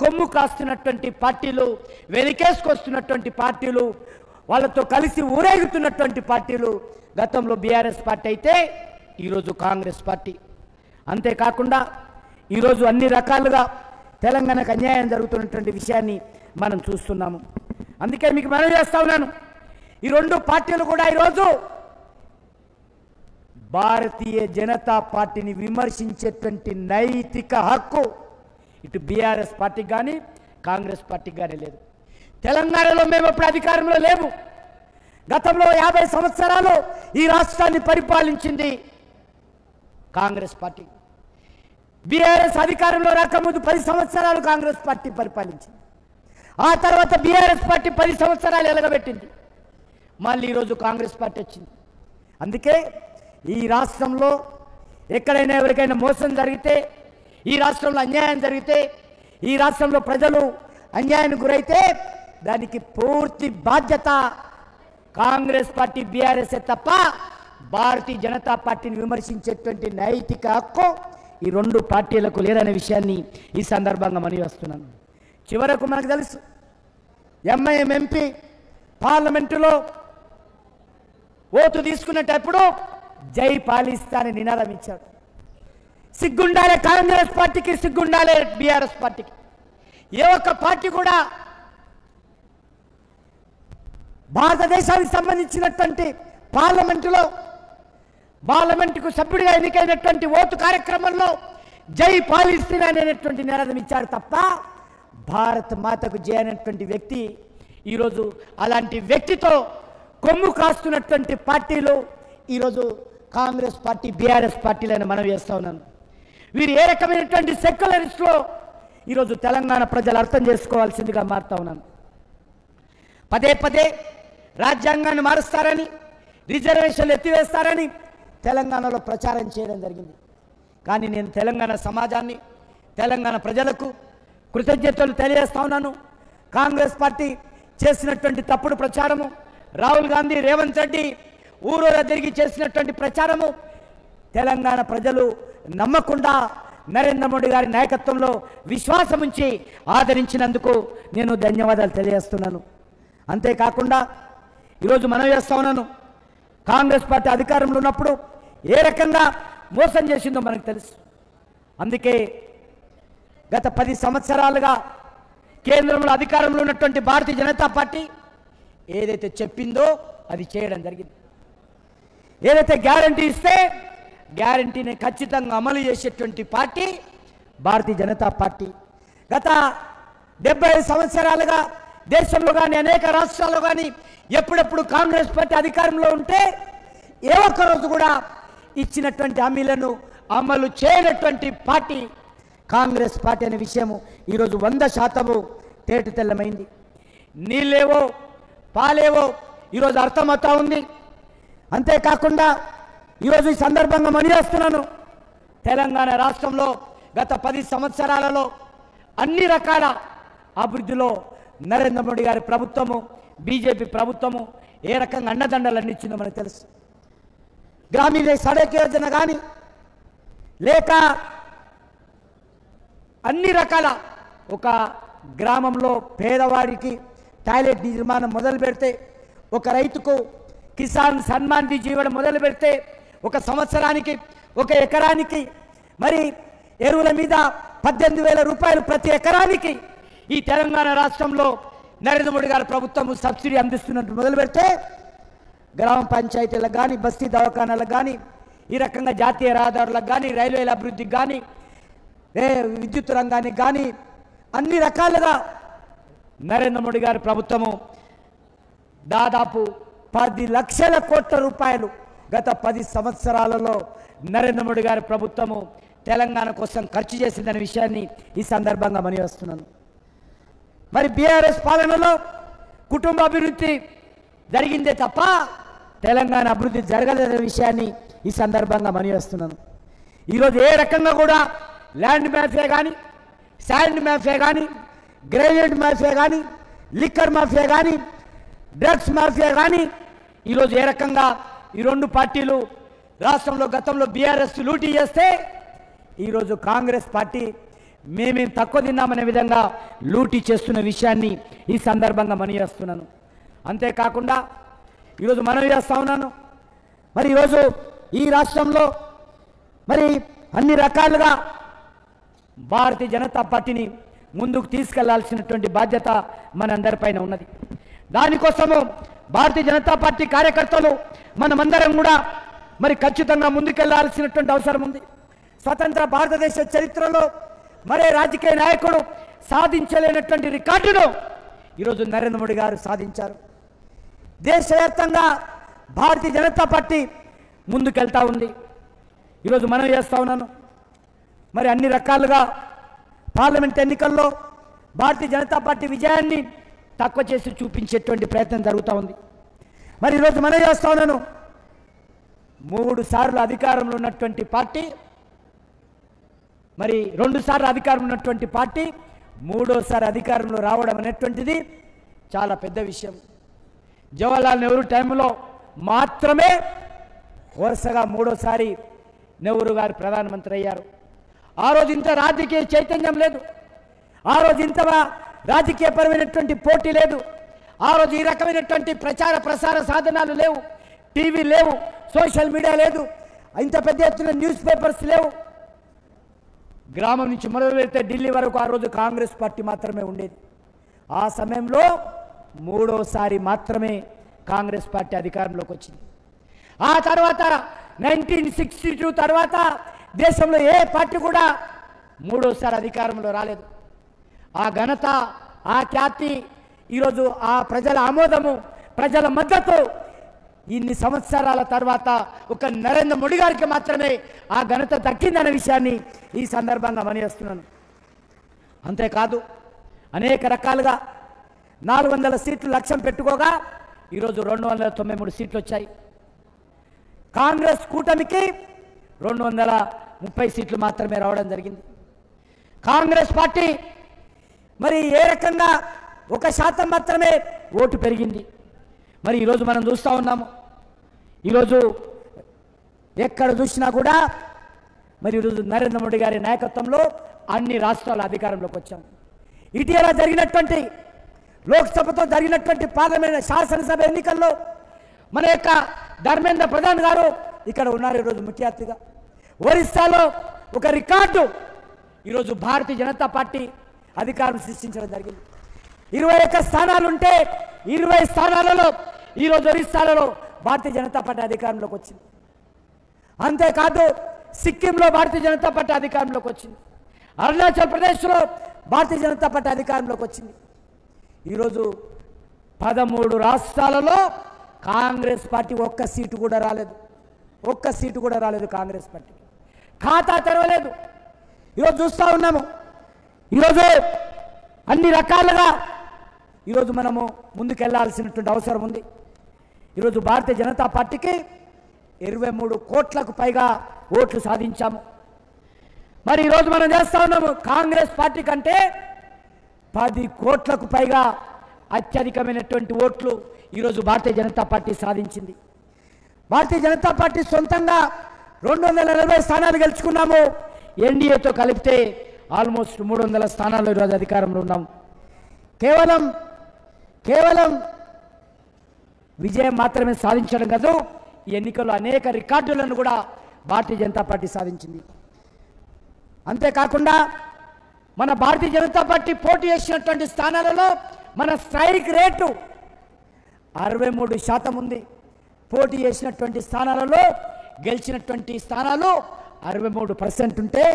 కొమ్ము కాస్తున్నటువంటి పార్టీలు, వెలికేసుకొస్తున్నటువంటి పార్టీలు, వాళ్ళతో కలిసి ఊరేగుతున్నటువంటి పార్టీలు గతంలో బీఆర్ఎస్ పార్టీ అయితే ఈరోజు కాంగ్రెస్ పార్టీ. అంతేకాకుండా ఈరోజు అన్ని రకాలుగా తెలంగాణకు అన్యాయం జరుగుతున్నటువంటి విషయాన్ని మనం చూస్తున్నాము. అందుకే మీకు మనవి చేస్తా ఉన్నాను, ఈ రెండు పార్టీలు కూడా ఈరోజు భారతీయ జనతా పార్టీని విమర్శించేటువంటి నైతిక హక్కు ఇటు బీఆర్ఎస్ పార్టీకి కానీ కాంగ్రెస్ పార్టీకి కానీ లేదు. తెలంగాణలో మేము అప్పుడు అధికారంలో లేవు. గతంలో 50 సంవత్సరాలు ఈ రాష్ట్రాన్ని పరిపాలించింది కాంగ్రెస్ పార్టీ. బీఆర్ఎస్ అధికారంలో రాకముందు 10 సంవత్సరాలు కాంగ్రెస్ పార్టీ పరిపాలించింది. ఆ తర్వాత బీఆర్ఎస్ పార్టీ 10 సంవత్సరాలు ఎలగబెట్టింది. మళ్ళీ ఈరోజు కాంగ్రెస్ పార్టీ వచ్చింది. అందుకే ఈ రాష్ట్రంలో ఎక్కడైనా ఎవరికైనా మోసం జరిగితే, ఈ రాష్ట్రంలో అన్యాయం జరిగితే, ఈ రాష్ట్రంలో ప్రజలు అన్యాయానికి గురైతే దానికి పూర్తి బాధ్యత కాంగ్రెస్ పార్టీ, బీఆర్ఎస్ తప్ప భారతీయ జనతా పార్టీని విమర్శించేటువంటి నైతిక హక్కు ఈ రెండు పార్టీలకు లేదనే విషయాన్ని ఈ సందర్భంగా మనవి చేస్తున్నాను. చివరకు మనకు తెలుసు, ఎంఐఎం ఎంపీ పార్లమెంటులో ఓటు తీసుకునేటప్పుడు జై పాలిస్తాన్ అని నినాదం ఇచ్చాడు. సిగ్గుండాలే కాంగ్రెస్ పార్టీకి, సిగ్గుండాలే బీఆర్ఎస్ పార్టీకి. ఏ ఒక్క పార్టీ కూడా భారతదేశానికి సంబంధించినటువంటి పార్లమెంటుకు సభ్యుడిగా ఎన్నికైనటువంటి ఓటు కార్యక్రమంలో జై పాలిస్తీన్ అనేటువంటి నినాదం ఇచ్చారు తప్ప భారత్ మాతకు జై అనేటువంటి వ్యక్తి ఈరోజు అలాంటి వ్యక్తితో కొమ్ము కాస్తున్నటువంటి పార్టీలు ఈరోజు కాంగ్రెస్ పార్టీ, బీఆర్ఎస్ పార్టీలను మనం చేస్తూ ఉన్నాను. వీరు ఏ రకమైనటువంటి సెక్యులరిస్టులో ఈరోజు తెలంగాణ ప్రజలు అర్థం చేసుకోవాల్సిందిగా మారుతా ఉన్నాను. పదే పదే రాజ్యాంగాన్ని మారుస్తారని, రిజర్వేషన్లు ఎత్తివేస్తారని తెలంగాణలో ప్రచారం చేయడం జరిగింది. కానీ నేను తెలంగాణ సమాజాన్ని, తెలంగాణ ప్రజలకు కృతజ్ఞతలు తెలియజేస్తా ఉన్నాను. కాంగ్రెస్ పార్టీ చేసినటువంటి తప్పుడు ప్రచారము, రాహుల్ గాంధీ, రేవంత్ రెడ్డి ఊరూరా తిరిగి చేసినటువంటి ప్రచారము తెలంగాణ ప్రజలు నమ్మకుండా నరేంద్ర మోడీ గారి నాయకత్వంలో విశ్వాసం ఉంచి ఆదరించినందుకు నేను ధన్యవాదాలు తెలియజేస్తున్నాను. అంతేకాకుండా ఈరోజు మనం చేస్తా ఉన్నాను, కాంగ్రెస్ పార్టీ అధికారంలో ఉన్నప్పుడు ఏ రకంగా మోసం చేసిందో మనకు తెలుసు. అందుకే గత 10 సంవత్సరాలుగా కేంద్రంలో అధికారంలో ఉన్నటువంటి భారతీయ జనతా పార్టీ ఏదైతే చెప్పిందో అది చేయడం జరిగింది. ఏదైతే గ్యారంటీ ఇస్తే గ్యారంటీని ఖచ్చితంగా అమలు చేసేటువంటి పార్టీ భారతీయ జనతా పార్టీ. గత 75 సంవత్సరాలుగా దేశంలో కానీ అనేక రాష్ట్రాల్లో కానీ ఎప్పుడెప్పుడు కాంగ్రెస్ పార్టీ అధికారంలో ఉంటే ఏ ఒక్కరోజు కూడా ఇచ్చినటువంటి హామీలను అమలు చేయనటువంటి పార్టీ కాంగ్రెస్ పార్టీ అనే విషయము ఈరోజు 100% తేట తెల్లమైంది. నీళ్ళేవో పాలేవో ఈరోజు అర్థమవుతా ఉంది. అంతేకాకుండా ఈరోజు ఈ సందర్భంగా మనవేస్తున్నాను, తెలంగాణ రాష్ట్రంలో గత 10 సంవత్సరాలలో అన్ని రకాల అభివృద్ధిలో నరేంద్ర మోడీ గారి ప్రభుత్వము, బీజేపీ ప్రభుత్వము ఏ రకంగా అండదండలు అందించిందో మనకు తెలుసు. గ్రామీణ సడక్ యోజన కానీ, లేక అన్ని రకాల ఒక గ్రామంలో పేదవాడికి టాయిలెట్ నిర్మాణం మొదలు పెడితే, ఒక రైతుకు కిసాన్ సన్మాన్ నిధి ఇవ్వడం మొదలు పెడితే, ఒక సంవత్సరానికి 1 ఎకరానికి మరి ఎరువుల మీద 18,000 రూపాయలు ప్రతి ఎకరానికి ఈ తెలంగాణ రాష్ట్రంలో నరేంద్ర మోడీ గారి ప్రభుత్వం సబ్సిడీ అందిస్తున్నట్టు మొదలు పెడితే, గ్రామ పంచాయతీలకు కానీ, బస్తీ దవాఖానాలకు కానీ, ఈ రకంగా జాతీయ రహదారులకు కానీ, రైల్వేల అభివృద్ధికి కానీ, విద్యుత్ రంగానికి కానీ అన్ని రకాలుగా నరేంద్ర మోడీ గారి ప్రభుత్వము దాదాపు 10 లక్షల కోట్ల రూపాయలు గత 10 సంవత్సరాలలో నరేంద్ర మోడీ గారి ప్రభుత్వము తెలంగాణ కోసం ఖర్చు చేసిందనే విషయాన్ని ఈ సందర్భంగా మనవిస్తున్నాను. మరి బీఆర్ఎస్ పాలనలో కుటుంబ అభివృద్ధి జరిగిందే తప్ప తెలంగాణ అభివృద్ధి జరగలేదనే విషయాన్ని ఈ సందర్భంగా మనవిస్తున్నాను. ఈరోజు ఏ రకంగా కూడా ల్యాండ్ మాఫియా కానీ, శాండ్ మాఫియా కానీ, గ్రైనేడ్ మాఫియా కానీ, లిక్కర్ మాఫియా కానీ, డ్రగ్స్ మాఫియా కానీ ఈరోజు ఏ రకంగా ఈ రెండు పార్టీలు రాష్ట్రంలో గతంలో బీఆర్ఎస్ లూటీ చేస్తే ఈరోజు కాంగ్రెస్ పార్టీ మేమేం తక్కువ తిన్నామనే విధంగా లూటీ చేస్తున్న విషయాన్ని ఈ సందర్భంగా మనవిస్తున్నాను. అంతేకాకుండా ఈరోజు మనవి చేస్తా ఉన్నాను, మరి ఈరోజు ఈ రాష్ట్రంలో మరి అన్ని రకాలుగా భారతీయ జనతా పార్టీని ముందుకు తీసుకెళ్లాల్సినటువంటి బాధ్యత మనందరిపైన ఉన్నది. దానికోసము భారతీయ జనతా పార్టీ కార్యకర్తలు మనమందరం కూడా మరి ఖచ్చితంగా ముందుకెళ్లాల్సినటువంటి అవసరం ఉంది. స్వతంత్ర భారతదేశ చరిత్రలో మరే రాజకీయ నాయకుడు సాధించలేనటువంటి రికార్డును ఈరోజు నరేంద్ర మోడీ గారు సాధించారు. దేశవ్యాప్తంగా భారతీయ జనతా పార్టీ ముందుకెళ్తా ఉంది. ఈరోజు మనం చేస్తా ఉన్నాను, మరి అన్ని రకాలుగా పార్లమెంట్ ఎన్నికల్లో భారతీయ జనతా పార్టీ విజయాన్ని తక్కువ చేసి చూపించేటువంటి ప్రయత్నం జరుగుతూ ఉంది. మరి ఈరోజు మనం చేస్తా ఉన్నాను, 3 సార్లు అధికారంలో ఉన్నటువంటి పార్టీ, మరి 2 సార్లు అధికారంలో ఉన్నటువంటి పార్టీ 3వసారి అధికారంలో రావడం అనేటువంటిది చాలా పెద్ద విషయం. జవహర్లాల్ నెహ్రూ టైంలో మాత్రమే వరుసగా 3వసారి నెహ్రూ గారు ప్రధానమంత్రి అయ్యారు. ఆ రోజు ఇంత రాజకీయ చైతన్యం లేదు, ఆ రోజు ఇంత రాజకీయపరమైనటువంటి పోటీ లేదు, ఆ రోజు ఈ రకమైనటువంటి ప్రచార ప్రసార సాధనాలు లేవు, టీవీ లేవు, సోషల్ మీడియా లేదు, ఇంత పెద్ద ఎత్తున న్యూస్ పేపర్స్ లేవు. గ్రామం నుంచి మొదలు పెడితే ఢిల్లీ వరకు ఆ రోజు కాంగ్రెస్ పార్టీ మాత్రమే ఉండేది. ఆ సమయంలో 3వసారి మాత్రమే కాంగ్రెస్ పార్టీ అధికారంలోకి వచ్చింది. ఆ తర్వాత 1962 తర్వాత దేశంలో ఏ పార్టీ కూడా 3వసారి అధికారంలో రాలేదు. ఆ ఘనత, ఆ ఖ్యాతి, ఈరోజు ఆ ప్రజల ఆమోదము, ప్రజల మద్దతు ఇన్ని సంవత్సరాల తర్వాత ఒక నరేంద్ర మోడీ గారికి మాత్రమే ఆ ఘనత దక్కిందనే విషయాన్ని ఈ సందర్భంగా మనవిస్తున్నాను. అంతేకాదు అనేక రకాలుగా 400 సీట్లు లక్ష్యం పెట్టుకోగా ఈరోజు 293 సీట్లు వచ్చాయి. కాంగ్రెస్ కూటమికి 230 సీట్లు మాత్రమే రావడం జరిగింది. కాంగ్రెస్ పార్టీ మరి ఏ రకంగా 1% మాత్రమే ఓటు పెరిగింది. మరి ఈరోజు మనం చూస్తూ ఉన్నాము, ఈరోజు ఎక్కడ చూసినా కూడా మరి ఈరోజు నరేంద్ర మోడీ గారి నాయకత్వంలో అన్ని రాష్ట్రాల అధికారంలోకి వచ్చాం. ఇటీవల జరిగినటువంటి లోక్సభతో జరిగినటువంటి పార్లమెంట్ శాసనసభ ఎన్నికల్లో మన యొక్క ధర్మేంద్ర ప్రధాన్ గారు ఇక్కడ ఉన్నారు ఈరోజు ముఖ్య అతిథిగా. ఒరిస్సాలో ఒక రికార్డు ఈరోజు భారతీయ జనతా పార్టీ అధికారం సృష్టించడం జరిగింది. 21 స్థానాలు ఉంటే 20 స్థానాలలో ఈరోజు ఒరిస్సాలలో భారతీయ జనతా పార్టీ అధికారంలోకి వచ్చింది. అంతేకాదు సిక్కింలో భారతీయ జనతా పార్టీ అధికారంలోకి వచ్చింది. అరుణాచల్ ప్రదేశ్లో భారతీయ జనతా పార్టీ అధికారంలోకి వచ్చింది. ఈరోజు 13 రాష్ట్రాలలో కాంగ్రెస్ పార్టీ ఒక్క సీటు కూడా రాలేదు. కాంగ్రెస్ పార్టీ ఖాతా తెరవలేదు. ఈరోజు చూస్తూ ఉన్నాము, ఈరోజు అన్ని రకాలుగా ఈరోజు మనము ముందుకెళ్లాల్సినటువంటి అవసరం ఉంది. ఈరోజు భారతీయ జనతా పార్టీకి 23 కోట్లకు పైగా ఓట్లు సాధించాము. మరి ఈరోజు మనం చేస్తూ ఉన్నాము, కాంగ్రెస్ పార్టీ కంటే 10 కోట్లకు పైగా అత్యధికమైనటువంటి ఓట్లు ఈరోజు భారతీయ జనతా పార్టీ సాధించింది. భారతీయ జనతా పార్టీ సొంతంగా 240 స్థానాలు గెలుచుకున్నాము. ఎన్డీఏతో కలిపితే ఆల్మోస్ట్ 300 స్థానాల్లో ఈరోజు అధికారంలో ఉన్నాము. కేవలం విజయం మాత్రమే సాధించడం కాదు, ఈ ఎన్నికల్లో అనేక రికార్డులను కూడా భారతీయ జనతా పార్టీ సాధించింది. అంతేకాకుండా మన భారతీయ జనతా పార్టీ పోటీ చేసినటువంటి స్థానాలలో మన స్ట్రైక్ రేటు 63% ఉంది. పోటీ చేసినటువంటి స్థానాలలో గెలిచినటువంటి స్థానాలు 63% ఉంటే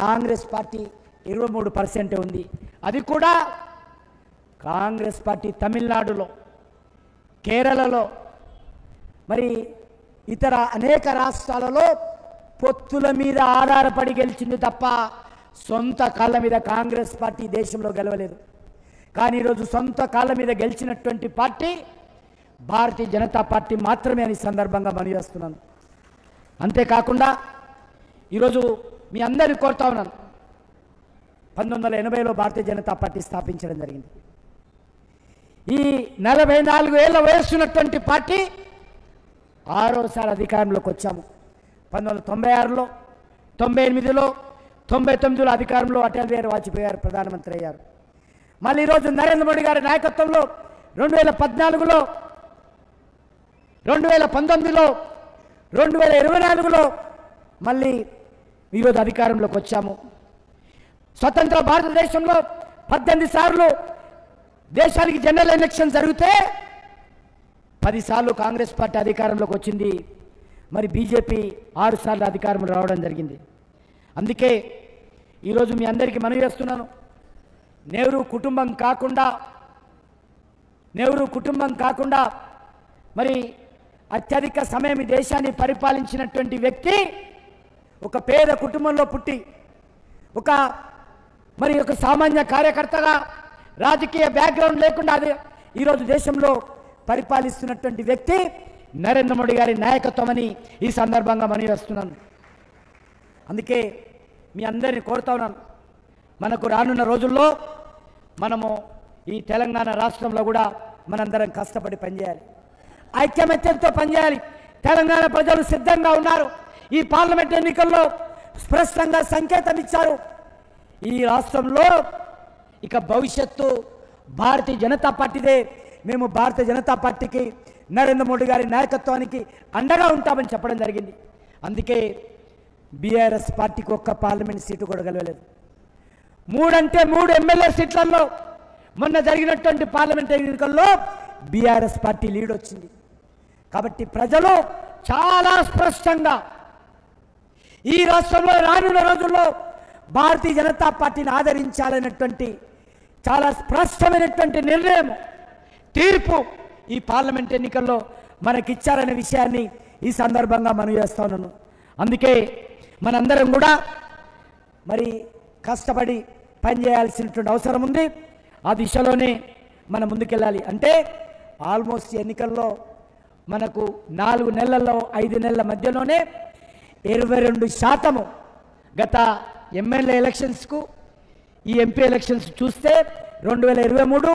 కాంగ్రెస్ పార్టీ 23% ఉంది. అది కూడా కాంగ్రెస్ పార్టీ తమిళనాడులో, కేరళలో, మరి ఇతర అనేక రాష్ట్రాలలో పొత్తుల మీద ఆధారపడి గెలిచింది తప్ప సొంత కాళ్ళ మీద కాంగ్రెస్ పార్టీ దేశంలో గెలవలేదు. కానీ ఈరోజు సొంత కాళ్ళ మీద గెలిచినటువంటి పార్టీ భారతీయ జనతా పార్టీ మాత్రమే అని సందర్భంగా మనవి చేస్తున్నాను. అంతేకాకుండా ఈరోజు మీ అందరినీ కోరుతా ఉన్నాను, 1980లో భారతీయ జనతా పార్టీ స్థాపించడం జరిగింది. ఈ 44 ఏళ్ల వయస్సున్నటువంటి పార్టీ 6వసారి అధికారంలోకి వచ్చాము. 1996లో, 98లో, 99లో అధికారంలో అటల్ బిహారీ వాజ్పేయి గారు ప్రధానమంత్రి అయ్యారు. మళ్ళీ ఈరోజు నరేంద్ర మోడీ గారి నాయకత్వంలో 2014లో, 2019లో, 2024లో మళ్ళీ ఈరోజు అధికారంలోకి వచ్చాము. స్వతంత్ర భారతదేశంలో 18 సార్లు దేశానికి జనరల్ ఎలక్షన్ జరిగితే 10 సార్లు కాంగ్రెస్ పార్టీ అధికారంలోకి వచ్చింది. మరి బీజేపీ 6 సార్లు అధికారంలో రావడం జరిగింది. అందుకే ఈరోజు మీ అందరికీ మనవి చేస్తున్నాను, నెహ్రూ కుటుంబం కాకుండా మరి అత్యధిక సమయం ఈ దేశాన్ని పరిపాలించినటువంటి వ్యక్తి ఒక పేద కుటుంబంలో పుట్టి ఒక సామాన్య కార్యకర్తగా రాజకీయ బ్యాక్గ్రౌండ్ లేకుండా అది ఈరోజు దేశంలో పరిపాలిస్తున్నటువంటి వ్యక్తి నరేంద్ర మోడీ గారి నాయకత్వం అని ఈ సందర్భంగా మనవి చేస్తున్నాను. అందుకే మీ అందరినీ కోరుతా ఉన్నాను, మనకు రానున్న రోజుల్లో మనము ఈ తెలంగాణ రాష్ట్రంలో కూడా మనందరం కష్టపడి పనిచేయాలి, ఐక్యమత్యంతో పనిచేయాలి. తెలంగాణ ప్రజలు సిద్ధంగా ఉన్నారు. ఈ పార్లమెంట్ ఎన్నికల్లో స్పష్టంగా సంకేతం ఇచ్చారు. ఈ రాష్ట్రంలో ఇక భవిష్యత్తు భారతీయ జనతా పార్టీదే. మేము భారతీయ జనతా పార్టీకి, నరేంద్ర మోడీ గారి నాయకత్వానికి అండగా ఉంటామని చెప్పడం జరిగింది. అందుకే బీఆర్ఎస్ పార్టీకి ఒక్క పార్లమెంట్ సీటు కూడా గెలవలేదు. 3 ఎమ్మెల్యే సీట్లలో మొన్న జరిగినటువంటి పార్లమెంట్ ఎన్నికల్లో బీఆర్ఎస్ పార్టీ లీడ్ వచ్చింది. కాబట్టి ప్రజలు చాలా స్పష్టంగా ఈ రాష్ట్రంలో రానున్న రోజుల్లో భారతీయ జనతా పార్టీని ఆదరించాలనేటువంటి చాలా స్పష్టమైనటువంటి నిర్ణయం, తీర్పు ఈ పార్లమెంట్ ఎన్నికల్లో మనకిచ్చారనే విషయాన్ని ఈ సందర్భంగా మనం చేస్తా ఉన్నాను. అందుకే మనందరం కూడా మరి కష్టపడి పనిచేయాల్సినటువంటి అవసరం ఉంది. ఆ దిశలోనే మనం ముందుకెళ్ళాలి. అంటే ఆల్మోస్ట్ ఎన్నికల్లో మనకు 4 నెలల్లో 5 నెలల మధ్యలోనే 22% గత ఎమ్మెల్యే ఎలక్షన్స్కు ఈ ఎంపీ ఎలక్షన్స్ చూస్తే 2023,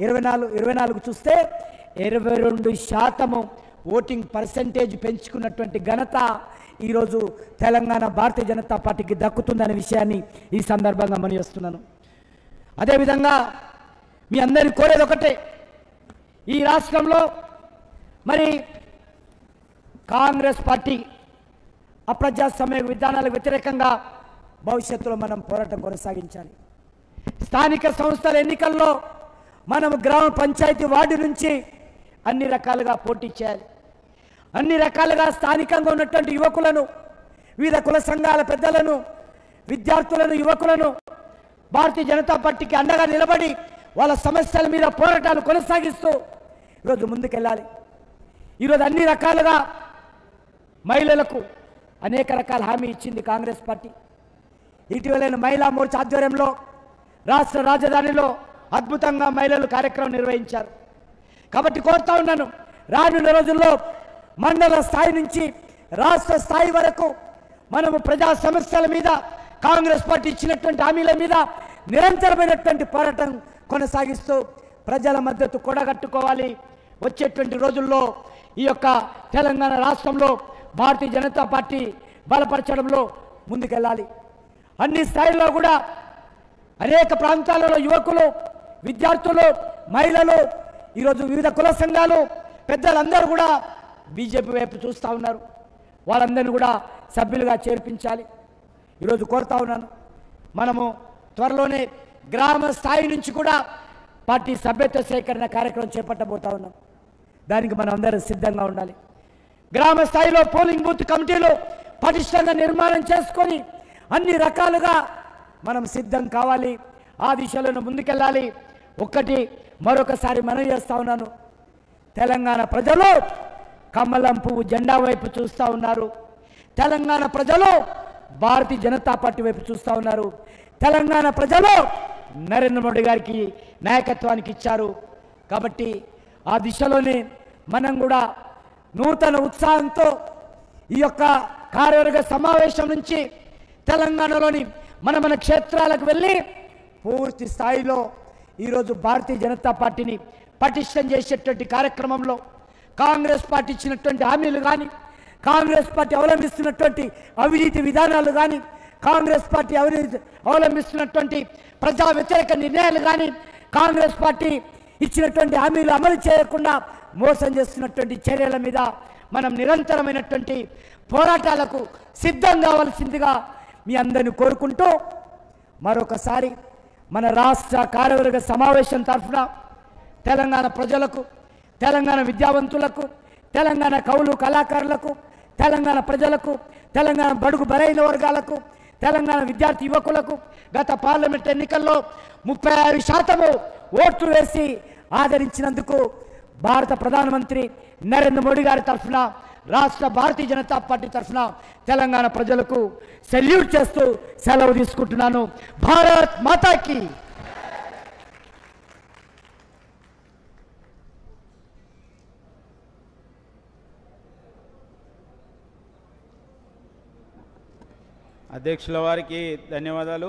24 చూస్తే 22% ఓటింగ్ పర్సెంటేజ్ పెంచుకున్నటువంటి ఘనత ఈరోజు తెలంగాణ భారతీయ జనతా పార్టీకి దక్కుతుందనే విషయాన్ని ఈ సందర్భంగా మనం చేస్తున్నాను. అదేవిధంగా మీ అందరినీ కోరేది ఒకటే, ఈ రాష్ట్రంలో మరి కాంగ్రెస్ పార్టీ అప్రజాస్వామ్య విధానాలకు వ్యతిరేకంగా భవిష్యత్తులో మనం పోరాటం కొనసాగించాలి. స్థానిక సంస్థల ఎన్నికల్లో మనం గ్రామ పంచాయతీ వార్డు నుంచి అన్ని రకాలుగా పోటీ చేయాలి. అన్ని రకాలుగా స్థానికంగా ఉన్నటువంటి యువకులను, వివిధ కుల సంఘాల పెద్దలను, విద్యార్థులను, యువకులను భారతీయ జనతా పార్టీకి అండగా నిలబడి వాళ్ళ సమస్యల మీద పోరాటాలు కొనసాగిస్తూ ఈరోజు ముందుకెళ్ళాలి. ఈరోజు అన్ని రకాలుగా మహిళలకు అనేక రకాల హామీ ఇచ్చింది కాంగ్రెస్ పార్టీ. ఇటీవల మహిళా మోర్చా ఆధ్వర్యంలో రాష్ట్ర రాజధానిలో అద్భుతంగా మహిళలు కార్యక్రమం నిర్వహించారు. కాబట్టి కోరుతా ఉన్నాను, రానున్న రోజుల్లో మండల స్థాయి నుంచి రాష్ట్ర స్థాయి వరకు మనము ప్రజా సమస్యల మీద, కాంగ్రెస్ పార్టీ ఇచ్చినటువంటి హామీల మీద నిరంతరమైనటువంటి పోరాటం కొనసాగిస్తూ ప్రజల మద్దతు కూడగట్టుకోవాలి. వచ్చేటువంటి రోజుల్లో ఈ యొక్క తెలంగాణ రాష్ట్రంలో భారతీయ జనతా పార్టీ బలపరచడంలో ముందుకెళ్ళాలి. అన్ని స్థాయిల్లో కూడా అనేక ప్రాంతాలలో యువకులు, విద్యార్థులు, మహిళలు, ఈరోజు వివిధ కుల సంఘాలు పెద్దలందరూ కూడా బీజేపీ వైపు చూస్తూ ఉన్నారు. వాళ్ళందరినీ కూడా సభ్యులుగా చేర్పించాలి. ఈరోజు కోరుతా ఉన్నాను, మనము త్వరలోనే గ్రామ స్థాయి నుంచి కూడా పార్టీ సభ్యత్వ సేకరణ కార్యక్రమం చేపట్టబోతా ఉన్నాం. దానికి మనం అందరం సిద్ధంగా ఉండాలి. గ్రామ స్థాయిలో పోలింగ్ బూత్ కమిటీలు పటిష్టంగా నిర్మాణం చేసుకొని అన్ని రకాలుగా మనం సిద్ధం కావాలి. ఆ దిశలో ముందుకెళ్ళాలి. మరొకసారి మనవి చేస్తా ఉన్నాను, తెలంగాణ ప్రజలు కమలం పువ్వు జెండా వైపు చూస్తూ ఉన్నారు. తెలంగాణ ప్రజలు భారతీయ జనతా పార్టీ వైపు చూస్తూ ఉన్నారు. తెలంగాణ ప్రజలు నరేంద్ర మోడీ గారికి నాయకత్వానికి ఇచ్చారు. కాబట్టి ఆ దిశలోనే మనం కూడా నూతన ఉత్సాహంతో ఈ యొక్క కార్యవర్గ సమావేశం నుంచి తెలంగాణలోని మన క్షేత్రాలకు వెళ్ళి పూర్తి స్థాయిలో ఈరోజు భారతీయ జనతా పార్టీని పటిష్టం చేసేటువంటి కార్యక్రమంలో కాంగ్రెస్ పార్టీ ఇచ్చినటువంటి హామీలు కానీ, కాంగ్రెస్ పార్టీ అవలంబిస్తున్నటువంటి అవినీతి విధానాలు కానీ, కాంగ్రెస్ పార్టీ అవలంబిస్తున్నటువంటి ప్రజా వ్యతిరేక నిర్ణయాలు కానీ, కాంగ్రెస్ పార్టీ ఇచ్చినటువంటి హామీలు అమలు చేయకుండా మోసం చేస్తున్నటువంటి చర్యల మీద మనం నిరంతరమైనటువంటి పోరాటాలకు సిద్ధం కావాల్సిందిగా మీ అందరిని కోరుకుంటూ మరొకసారి మన రాష్ట్ర కార్యవర్గ సమావేశం తరఫున తెలంగాణ ప్రజలకు, తెలంగాణ విద్యావంతులకు, తెలంగాణ కవులు కళాకారులకు, తెలంగాణ ప్రజలకు, తెలంగాణ బడుగు బలైన వర్గాలకు, తెలంగాణ విద్యార్థి యువకులకు గత పార్లమెంట్ ఎన్నికల్లో 36% ఓట్లు వేసి ఆదరించినందుకు భారత ప్రధానమంత్రి నరేంద్ర మోడీ గారి తరఫున, రాష్ట్ర భారతీయ జనతా పార్టీ తరఫున తెలంగాణ ప్రజలకు సెల్యూట్ చేస్తూ సెలవు తీసుకుంటున్నాను. భారత్ మాతాకి. అధ్యక్షుల వారికి ధన్యవాదాలు.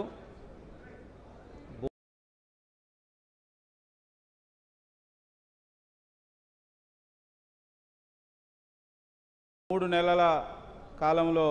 3 నెలల కాలంలో